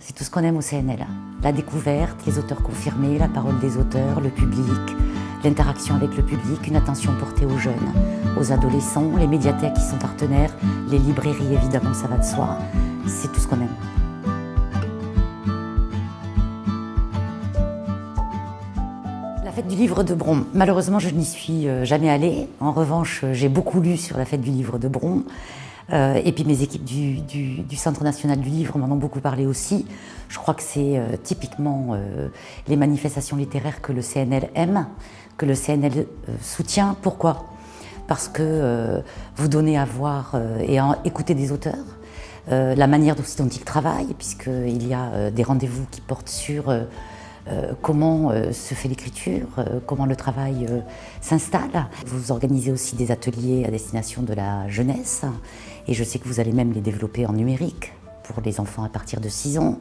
C'est tout ce qu'on aime au CNL. La découverte, les auteurs confirmés, la parole des auteurs, le public, l'interaction avec le public, une attention portée aux jeunes, aux adolescents, les médiathèques qui sont partenaires, les librairies évidemment, ça va de soi. C'est tout ce qu'on aime. La fête du livre de Bron, malheureusement je n'y suis jamais allée. En revanche, j'ai beaucoup lu sur la fête du livre de Bron. Et puis mes équipes du Centre national du livre m'en ont beaucoup parlé aussi. Je crois que c'est typiquement les manifestations littéraires que le CNL aime, que le CNL soutient. Pourquoi? Parce que vous donnez à voir et à écouter des auteurs, la manière dont ils travaillent, puisqu'il y a des rendez-vous qui portent sur comment se fait l'écriture, comment le travail s'installe. Vous organisez aussi des ateliers à destination de la jeunesse et je sais que vous allez même les développer en numérique pour les enfants à partir de 6 ans.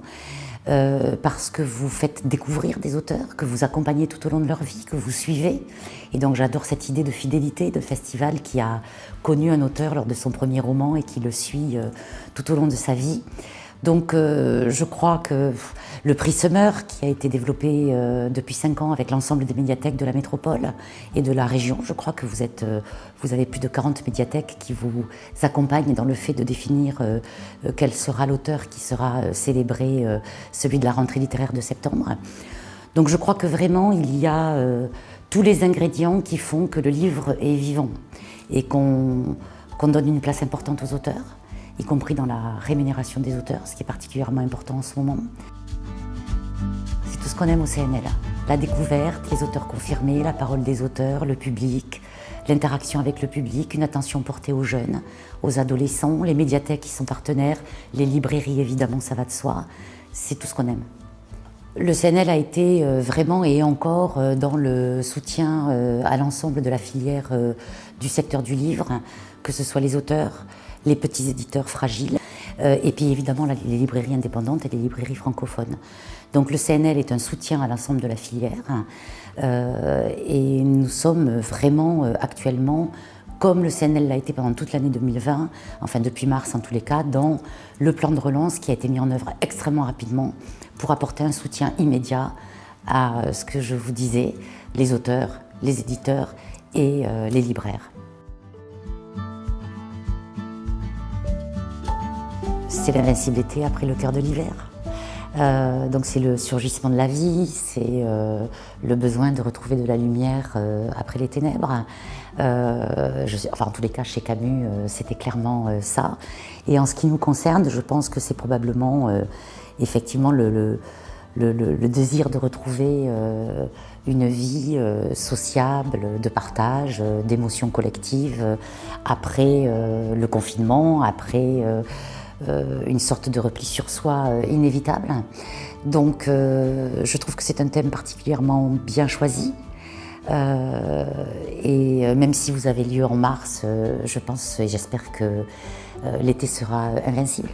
Parce que vous faites découvrir des auteurs, que vous accompagnez tout au long de leur vie, que vous suivez. Et donc j'adore cette idée de fidélité, de festival qui a connu un auteur lors de son premier roman et qui le suit tout au long de sa vie. Donc je crois que le prix Summer, qui a été développé depuis 5 ans avec l'ensemble des médiathèques de la métropole et de la région, je crois que vous avez plus de 40 médiathèques qui vous accompagnent dans le fait de définir quel sera l'auteur qui sera célébré, celui de la rentrée littéraire de septembre. Donc je crois que vraiment il y a tous les ingrédients qui font que le livre est vivant et qu'on donne une place importante aux auteurs, y compris dans la rémunération des auteurs, ce qui est particulièrement important en ce moment. C'est tout ce qu'on aime au CNL. La découverte, les auteurs confirmés, la parole des auteurs, le public, l'interaction avec le public, une attention portée aux jeunes, aux adolescents, les médiathèques qui sont partenaires, les librairies évidemment, ça va de soi. C'est tout ce qu'on aime. Le CNL a été vraiment et encore dans le soutien à l'ensemble de la filière du secteur du livre, que ce soit les auteurs, les petits éditeurs fragiles, et puis évidemment les librairies indépendantes et les librairies francophones. Donc le CNL est un soutien à l'ensemble de la filière et nous sommes vraiment actuellement, comme le CNL l'a été pendant toute l'année 2020, enfin depuis mars en tous les cas, dans le plan de relance qui a été mis en œuvre extrêmement rapidement pour apporter un soutien immédiat à ce que je vous disais, les auteurs, les éditeurs et les libraires. C'est l'invincibilité après le cœur de l'hiver. Donc c'est le surgissement de la vie, c'est le besoin de retrouver de la lumière après les ténèbres. Enfin en tous les cas chez Camus c'était clairement ça. Et en ce qui nous concerne, je pense que c'est probablement effectivement le désir de retrouver une vie sociable, de partage, d'émotions collectives après le confinement, après une sorte de repli sur soi inévitable. Donc je trouve que c'est un thème particulièrement bien choisi. Et même si vous avez lieu en mars, je pense et j'espère que l'été sera invincible.